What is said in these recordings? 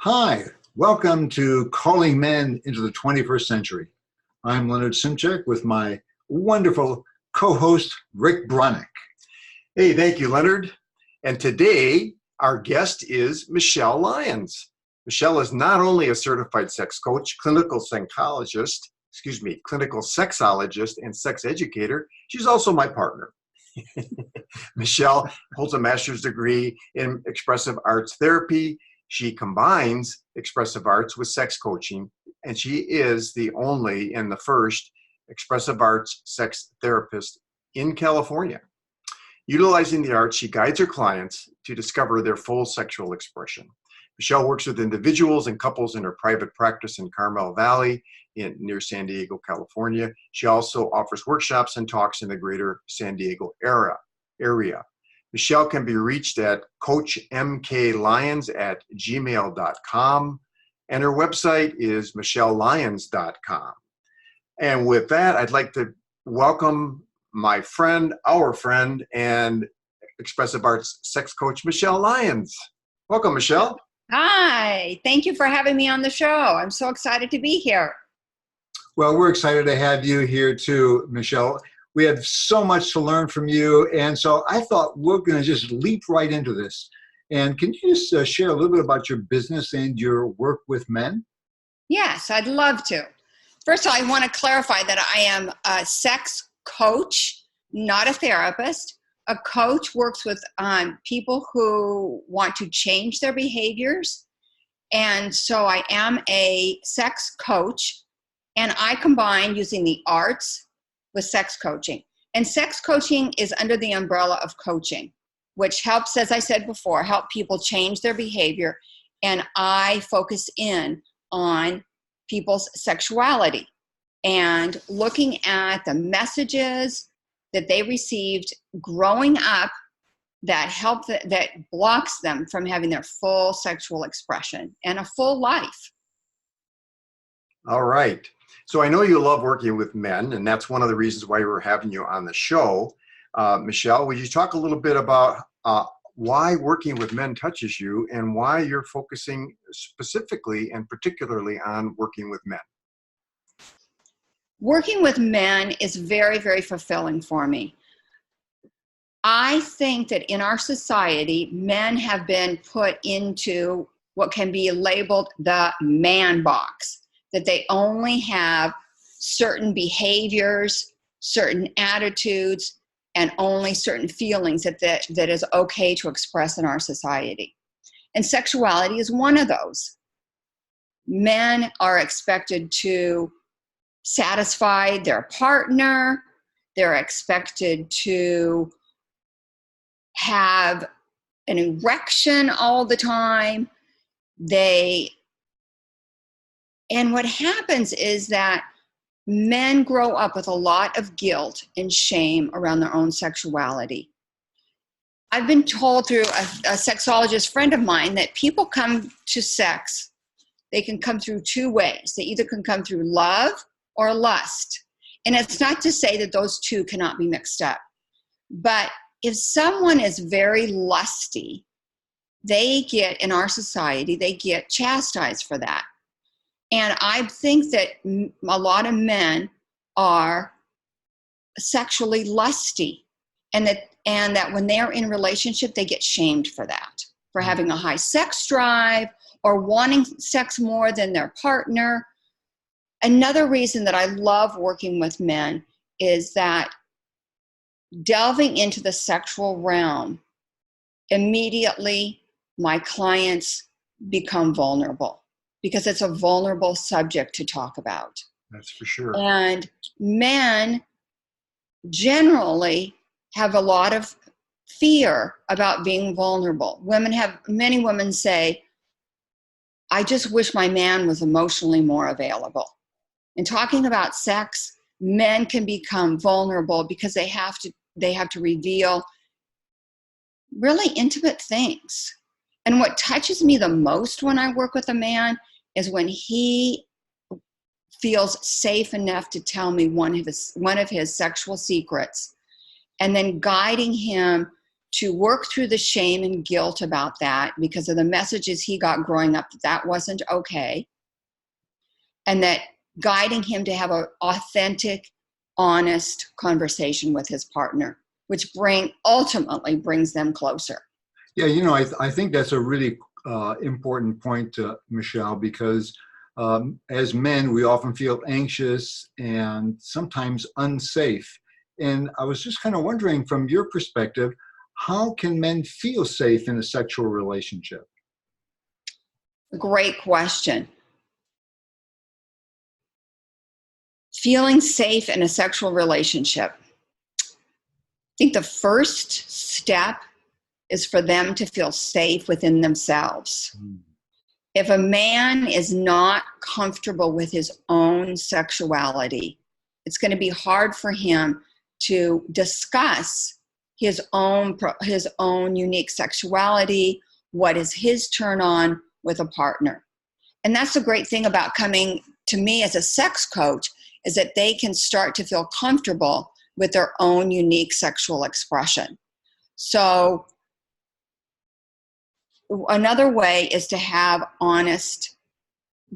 Hi, welcome to Calling Men into the 21st Century. I'm Leonard Simchek with my wonderful co-host, Rick Bronick. Hey, thank you, Leonard. And today, our guest is Michele Lyons. Michele is not only a certified sex coach, clinical sexologist, and sex educator, she's also my partner. Michele holds a master's degree in expressive arts therapy. She combines expressive arts with sex coaching, and she is the only and the first expressive arts sex therapist in California. Utilizing the arts, she guides her clients to discover their full sexual expression. Michele works with individuals and couples in her private practice in Carmel Valley near San Diego, California. She also offers workshops and talks in the greater San Diego area. Michele can be reached at coachmklyons@gmail.com, and her website is michelelyons.com. And with that, I'd like to welcome my friend, our friend, and expressive arts sex coach, Michele Lyons. Welcome, Michele. Hi, thank you for having me on the show. I'm so excited to be here. Well, we're excited to have you here too, Michele. We have so much to learn from you, and so I thought we're going to just leap right into this. And can you just share a little bit about your business and your work with men? Yes, I'd love to. First of all, I want to clarify that I am a sex coach, not a therapist. A coach works with people who want to change their behaviors. And so I am a sex coach, and I combine using the arts with sex coaching. And sex coaching is under the umbrella of coaching, which helps, as I said before, help people change their behavior. And I focus in on people's sexuality and looking at the messages that they received growing up that blocks them from having their full sexual expression and a full life. All right. So I know you love working with men, and that's one of the reasons why we're having you on the show. Michele, would you talk a little bit about why working with men touches you and why you're focusing specifically and particularly on working with men? Working with men is very, very fulfilling for me. I think that in our society, men have been put into what can be labeled the man box, that they only have certain behaviors, certain attitudes, and only certain feelings that is okay to express in our society. And sexuality is one of those. Men are expected to satisfy their partner. They're expected to have an erection all the time. And what happens is that men grow up with a lot of guilt and shame around their own sexuality. I've been told through a sexologist friend of mine that people come to sex, they can come through two ways. They either can come through love or lust. And it's not to say that those two cannot be mixed up. But if someone is very lusty, in our society, they get chastised for that. And I think that a lot of men are sexually lusty, and that when they're in a relationship, they get shamed for that, for having a high sex drive or wanting sex more than their partner. Another reason that I love working with men is that delving into the sexual realm, immediately my clients become vulnerable, because it's a vulnerable subject to talk about. That's for sure. And men generally have a lot of fear about being vulnerable. Many women say, I just wish my man was emotionally more available. In talking about sex, men can become vulnerable because they have to reveal really intimate things. And what touches me the most when I work with a man is when he feels safe enough to tell me one of his sexual secrets, and then guiding him to work through the shame and guilt about that because of the messages he got growing up that wasn't okay, and that guiding him to have an authentic, honest conversation with his partner, which ultimately brings them closer. Yeah, I think that's a really important point, Michele, because as men, we often feel anxious and sometimes unsafe. And I was just kind of wondering, from your perspective, how can men feel safe in a sexual relationship? Great question. Feeling safe in a sexual relationship. I think the first step is for them to feel safe within themselves. If a man is not comfortable with his own sexuality, it's going to be hard for him to discuss his own unique sexuality, what is his turn on with a partner. And that's the great thing about coming to me as a sex coach, is that they can start to feel comfortable with their own unique sexual expression. So another way is to have honest,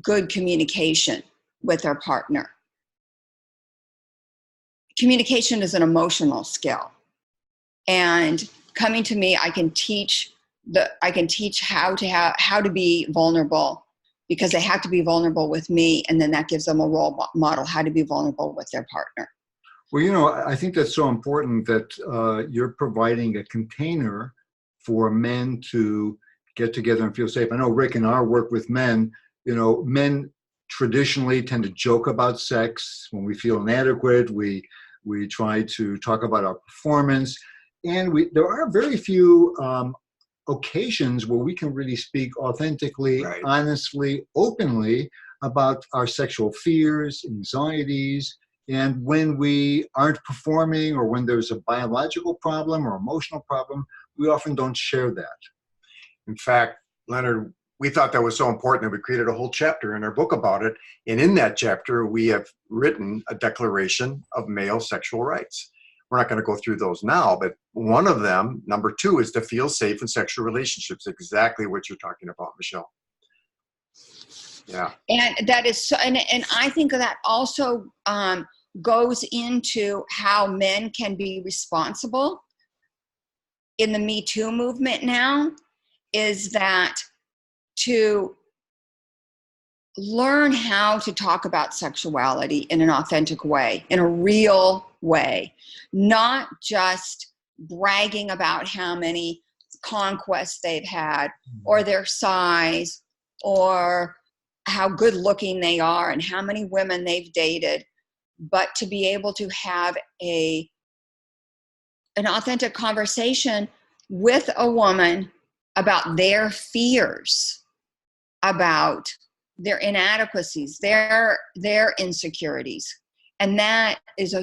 good communication with their partner. Communication is an emotional skill. And coming to me, I can teach how to be vulnerable, because they have to be vulnerable with me, and then that gives them a role model how to be vulnerable with their partner. Well, I think that's so important that you're providing a container for men to get together and feel safe. I know, Rick, in our work with men, men traditionally tend to joke about sex. When we feel inadequate, we try to talk about our performance. And there are very few occasions where we can really speak authentically, Right. honestly, openly about our sexual fears, anxieties, and when we aren't performing, or when there's a biological problem or emotional problem, we often don't share that. In fact, Leonard, we thought that was so important that we created a whole chapter in our book about it. And in that chapter, we have written a declaration of male sexual rights. We're not going to go through those now, but one of them, number 2, is to feel safe in sexual relationships. Exactly what you're talking about, Michele. Yeah. And that is so, and I think that also goes into how men can be responsible in the Me Too movement now, is that to learn how to talk about sexuality in an authentic way, in a real way, not just bragging about how many conquests they've had, or their size, or how good looking they are and how many women they've dated, but to be able to have an authentic conversation with a woman about their fears, about their inadequacies, their insecurities. And that is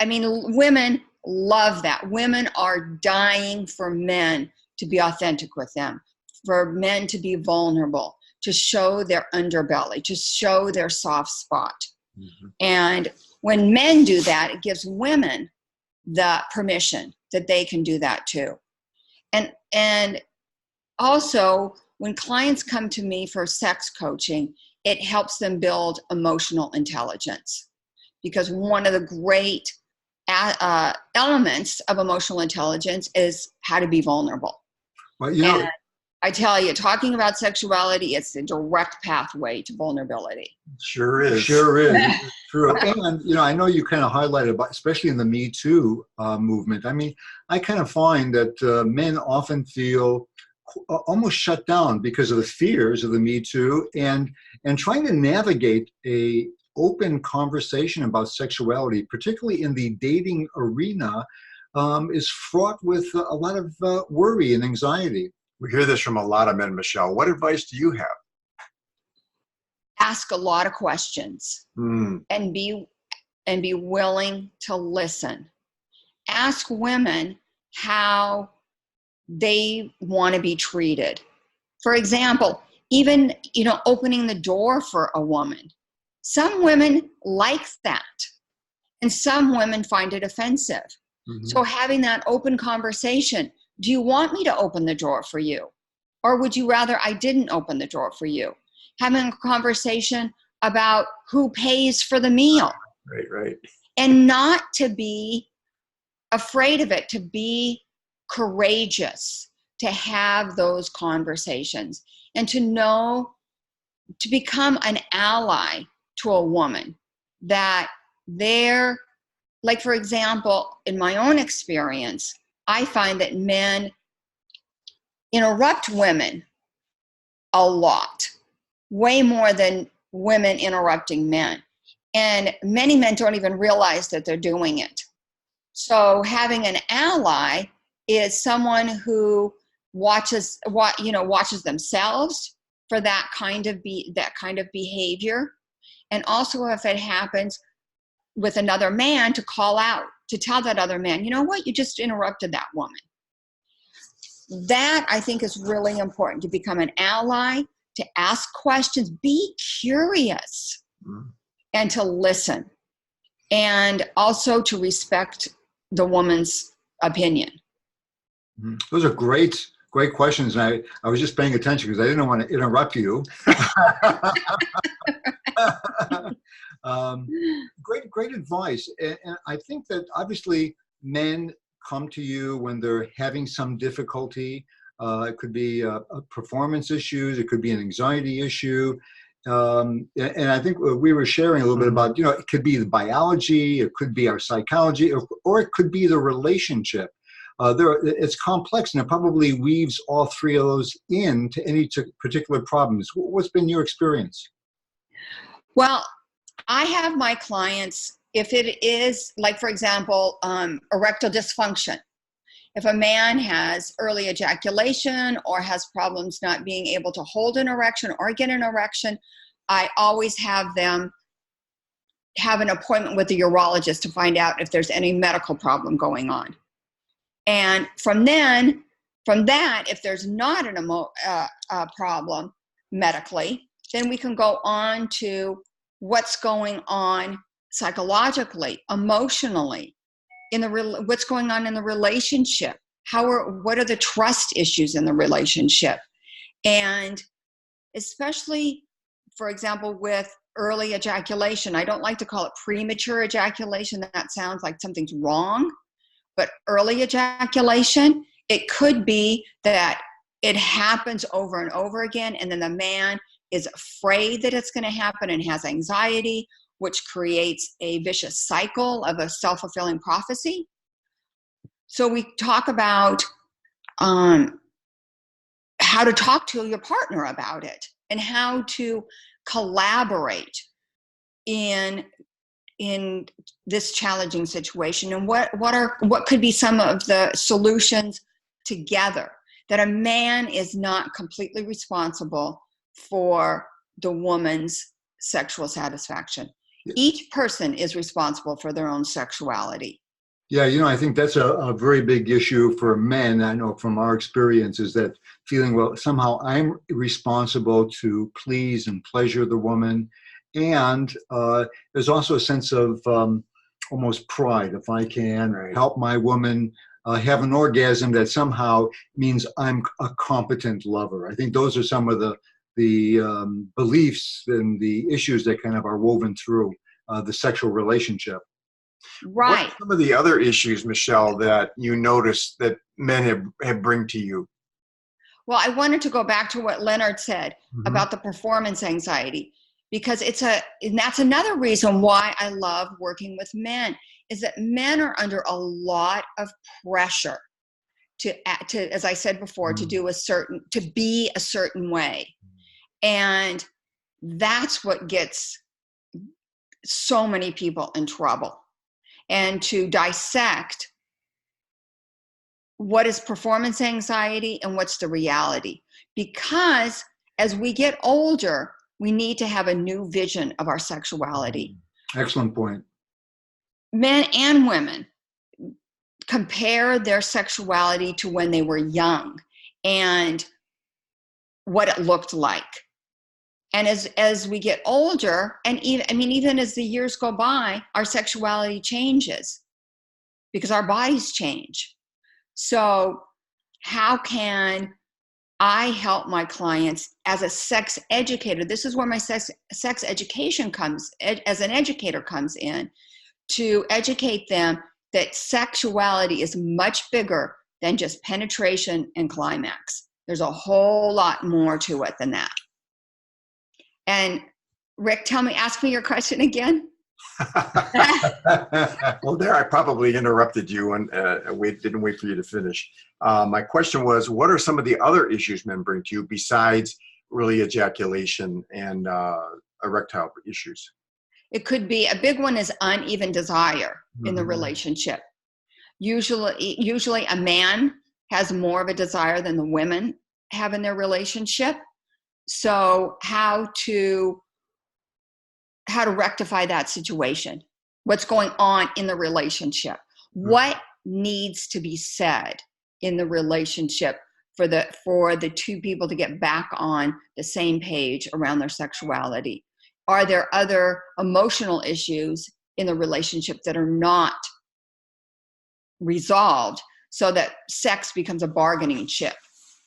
women love that. Women are dying for men to be authentic with them, for men to be vulnerable, to show their underbelly, to show their soft spot. Mm-hmm. And when men do that, it gives women the permission that they can do that too. And also, when clients come to me for sex coaching, it helps them build emotional intelligence, because one of the great elements of emotional intelligence is how to be vulnerable. Well, and I tell you, talking about sexuality, it's the direct pathway to vulnerability. Sure is. Sure is. True. And, I know you kind of highlighted, especially in the Me Too movement. I mean, I kind of find that men often feel almost shut down because of the fears of the Me Too, and trying to navigate a open conversation about sexuality, particularly in the dating arena, is fraught with a lot of worry and anxiety. We hear this from a lot of men, Michele. What advice do you have? Ask a lot of questions and be willing to listen. Ask women how they want to be treated. For example, even, opening the door for a woman. Some women like that, and some women find it offensive. So having that open conversation, do you want me to open the drawer for you? Or would you rather I didn't open the drawer for you? Having a conversation about who pays for the meal. Right. And not to be afraid of it, to be courageous, to have those conversations, and to know, to become an ally to a woman, that they're, like, for example, in my own experience, I find that men interrupt women a lot, way more than women interrupting men. And many men don't even realize that they're doing it. So having an ally is someone who watches themselves for that kind of behavior. And also, if it happens with another man, to call out, to tell that other man, you know what, you just interrupted that woman. That, I think, is really important, to become an ally, to ask questions, be curious, and to listen, and also to respect the woman's opinion. Those are great questions. And I was just paying attention because I didn't want to interrupt you. Great advice. And I think that obviously men come to you when they're having some difficulty. It could be performance issues. It could be an anxiety issue. And I think we were sharing a little bit about, it could be the biology, it could be our psychology, or it could be the relationship. It's complex, and it probably weaves all three of those into any particular problems. What's been your experience? Well, I have my clients, if it is, like, for example, erectile dysfunction. If a man has early ejaculation or has problems not being able to hold an erection or get an erection, I always have them have an appointment with the urologist to find out if there's any medical problem going on. And from that, if there's not a problem medically, then we can go on to what's going on psychologically, emotionally, what's going on in the relationship. What are the trust issues in the relationship? And especially, for example, with early ejaculation, I don't like to call it premature ejaculation. That sounds like something's wrong. But early ejaculation, it could be that it happens over and over again, and then the man is afraid that it's going to happen and has anxiety, which creates a vicious cycle of a self-fulfilling prophecy. So we talk about how to talk to your partner about it, and how to collaborate in this challenging situation, and what could be some of the solutions together, that a man is not completely responsible for the woman's sexual satisfaction. Each person is responsible for their own sexuality. Yeah, I think that's a very big issue for men. I know from our experience is that feeling, well, somehow I'm responsible to please and pleasure the woman. And there's also a sense of almost pride. If I can help my woman have an orgasm, that somehow means I'm a competent lover. I think those are some of the beliefs and the issues that kind of are woven through the sexual relationship. Right. What are some of the other issues, Michele, that you notice that men have bring to you? Well, I wanted to go back to what Leonard said about the performance anxiety, because and that's another reason why I love working with men, is that men are under a lot of pressure to, as I said before, to be a certain way. And that's what gets so many people in trouble. And to dissect what is performance anxiety and what's the reality. Because as we get older, we need to have a new vision of our sexuality. Excellent point. Men and women compare their sexuality to when they were young and what it looked like. And as we get older, and even as the years go by, our sexuality changes. because our bodies change. So how can I help my clients as a sex educator? This is where my sex education as an educator comes in, to educate them that sexuality is much bigger than just penetration and climax. There's a whole lot more to it than that. And Rick, ask me your question again. Well, there I probably interrupted you and didn't wait for you to finish. My question was, what are some of the other issues men bring to you besides early ejaculation and erectile issues? It could be, a big one is uneven desire in the relationship. Usually a man has more of a desire than the women have in their relationship. So how to rectify that situation? What's going on in the relationship? What needs to be said in the relationship for the two people to get back on the same page around their sexuality? Are there other emotional issues in the relationship that are not resolved, so that sex becomes a bargaining chip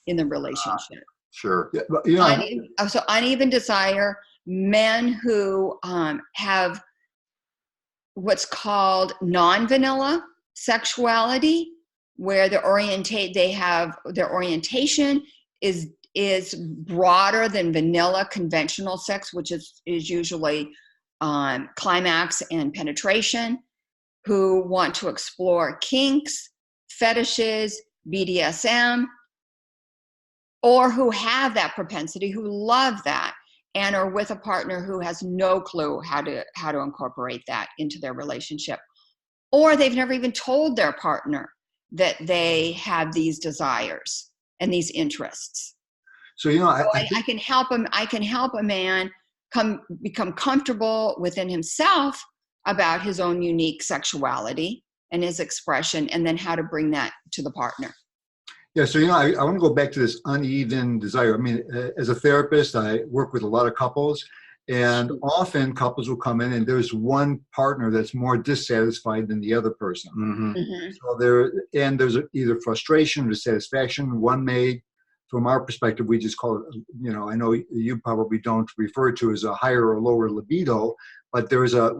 in the relationship? Sure. Yeah, but, you know, So uneven desire, men who have what's called non-vanilla sexuality, where their orientation is broader than vanilla conventional sex, which is usually climax and penetration, who want to explore kinks, fetishes, BDSM, or who have that propensity, who love that, and are with a partner who has no clue how to incorporate that into their relationship. Or they've never even told their partner that they have these desires and these interests. so, you know, I can help him. I can help a man become comfortable within himself about his own unique sexuality and his expression, and then how to bring that to the partner. yeah, so, you know, I want to go back to this uneven desire. I mean, as a therapist, I work with a lot of couples, and often couples will come in and there's one partner that's more dissatisfied than the other person. So there's either frustration or dissatisfaction. One may, from our perspective, we just call it, you know, I know you probably don't refer to as a higher or lower libido, but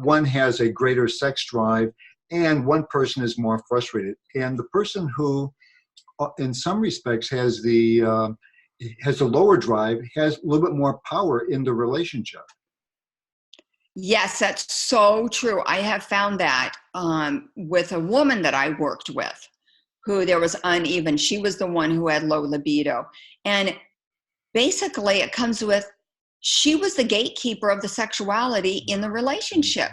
one has a greater sex drive and one person is more frustrated. And the person who, in some respects, has the lower drive, has a little bit more power in the relationship. Yes, that's so true. I have found that with a woman that I worked with, who there was uneven. She was the one who had low libido. And basically it comes with, she was the gatekeeper of the sexuality in the relationship.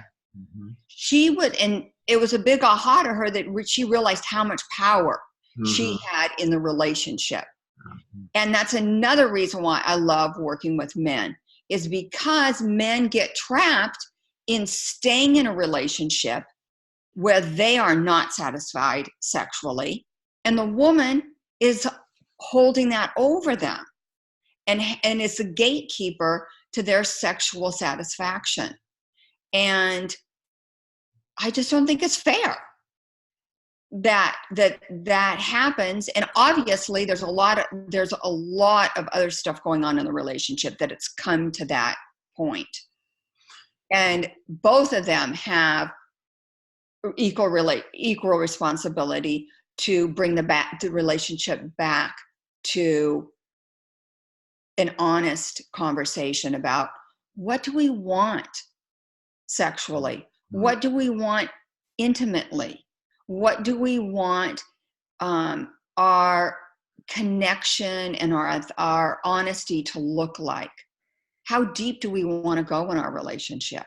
And it was a big aha to her that she realized how much power she had in the relationship. And that's another reason why I love working with men, is because men get trapped in staying in a relationship where they are not satisfied sexually, and the woman is holding that over them and is a gatekeeper to their sexual satisfaction. And I just don't think it's fair that happens. And obviously there's a lot of other stuff going on in the relationship that it's come to that point. And both of them have equal responsibility to bring the relationship back to an honest conversation about, what do we want sexually? What do we want intimately? What do we want our connection and our honesty to look like? How deep do we want to go in our relationship?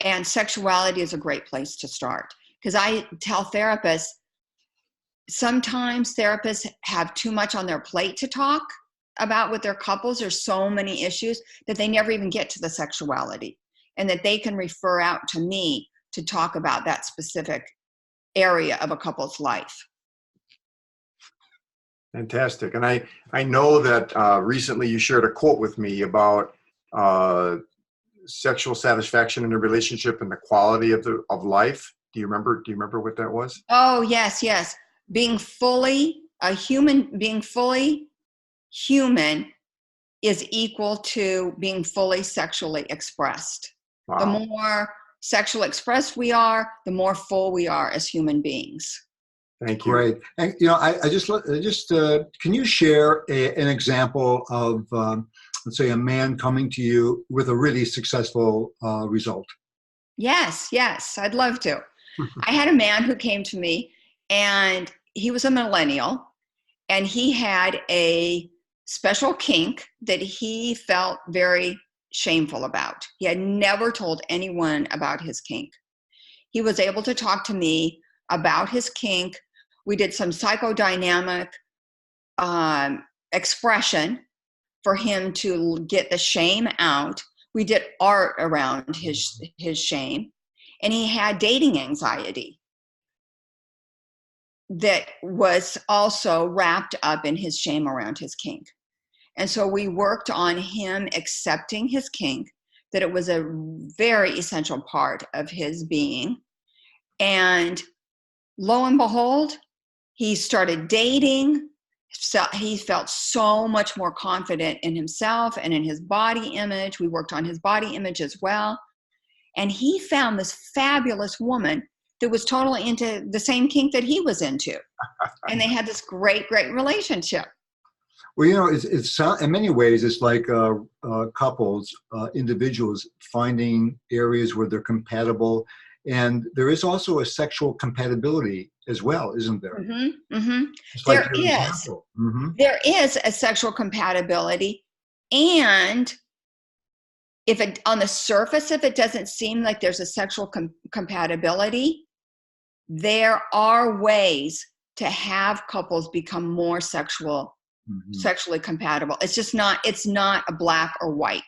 And sexuality is a great place to start. Because I tell therapists, sometimes therapists have too much on their plate to talk about with their couples. There's so many issues that they never even get to the sexuality, and that they can refer out to me to talk about that specific area of a couple's life. Fantastic. And I know that recently you shared a quote with me about sexual satisfaction in a relationship and the quality of life. Do you remember what that was? Oh, yes, yes. Being fully human is equal to being fully sexually expressed. The Wow. more sexually expressed we are, the more full we are as human beings. Thank you. Great. And, can you share an example of, let's say, a man coming to you with a really successful result? Yes, I'd love to. I had a man who came to me, and he was a millennial, and he had a special kink that he felt very shameful about. He had never told anyone about his kink. He was able to talk to me about his kink. We did some psychodynamic expression for him to get the shame out. We did art around his shame, and he had dating anxiety that was also wrapped up in his shame around his kink. And so we worked on him accepting his kink, that it was a very essential part of his being. And lo and behold, he started dating. So he felt so much more confident in himself and in his body image. We worked on his body image as well. And he found this fabulous woman that was totally into the same kink that he was into. And they had this great, great relationship. Well, it's in many ways, it's like couples, individuals finding areas where they're compatible. And there is also a sexual compatibility as well, isn't there? Mm-hmm, mm-hmm. Like your example. Mm-hmm. There is a sexual compatibility. And if it, on the surface, if it doesn't seem like there's a sexual compatibility, there are ways to have couples become more sexually compatible. It's not a black or white.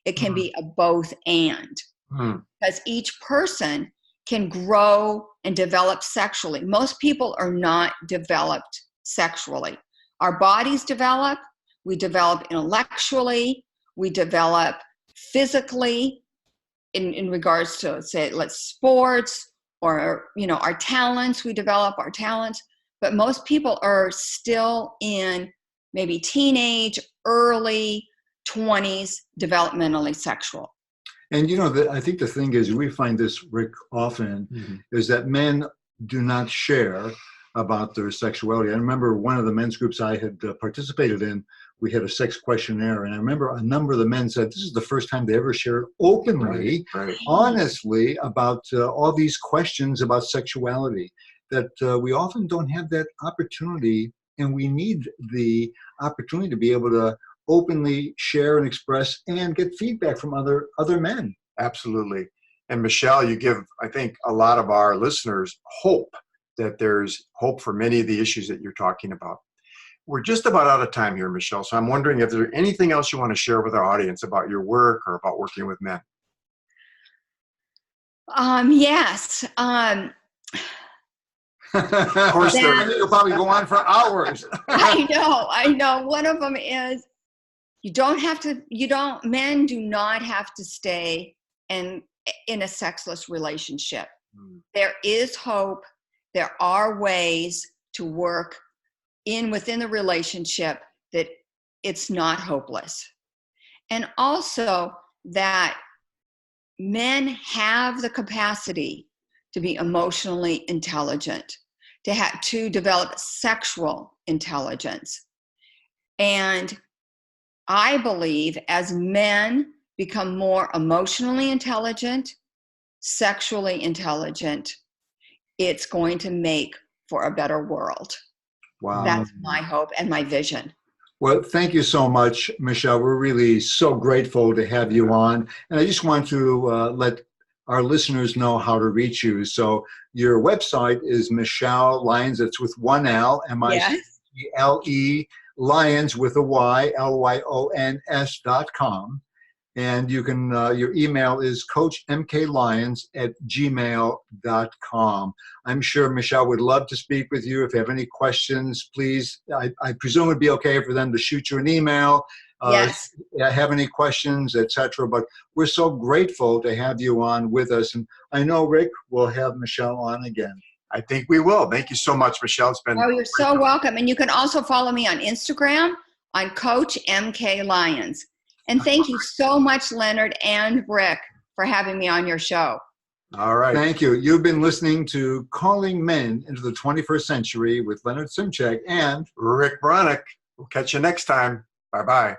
It can be a both and. Because each person can grow and develop sexually. Most people are not developed sexually. Our bodies develop, we develop intellectually, we develop physically in regards to, say, sports, or our talents. We develop our talents, but most people are still in maybe teenage, early 20s, developmentally sexual. And I think the thing is, we find this, Rick, often is that men do not share about their sexuality. I remember one of the men's groups I had participated in, we had a sex questionnaire, and I remember a number of the men said this is the first time they ever shared openly, honestly, about all these questions about sexuality, that we often don't have that opportunity, and we need the opportunity to be able to openly share and express and get feedback from other men. Absolutely. And Michele, you give, I think, a lot of our listeners hope that there's hope for many of the issues that you're talking about. We're just about out of time here, Michele. So I'm wondering if there's anything else you want to share with our audience about your work or about working with men. Yes. Of course, you'll probably go on for hours. I know. One of them is men do not have to stay in a sexless relationship. There is hope. There are ways to work within the relationship that it's not hopeless. And also that men have the capacity to be emotionally intelligent, to develop sexual intelligence. And I believe as men become more emotionally intelligent, sexually intelligent, it's going to make for a better world. Wow. That's my hope and my vision. Well, thank you so much, Michele. We're really so grateful to have you on. And I just want to let our listeners know how to reach you. So your website is Michele Lyons. It's with one L, M-I-C-H-E-L-E, Lyons with a Y, Lyons.com. And you can, your email is coachmklyons@gmail.com. I'm sure Michele would love to speak with you. If you have any questions, please, I presume it'd be okay for them to shoot you an email. Yes. have any questions, etc. But we're so grateful to have you on with us. And I know, Rick, we'll have Michele on again. I think we will. Thank you so much, Michele. It's been Oh, you're so welcome. And you can also follow me on Instagram on Coach MK Lyons. And thank you so much, Leonard and Rick, for having me on your show. all right. Thank you. You've been listening to Calling Men into the 21st Century with Leonard Simchak and Rick Bronick. We'll catch you next time. Bye-bye.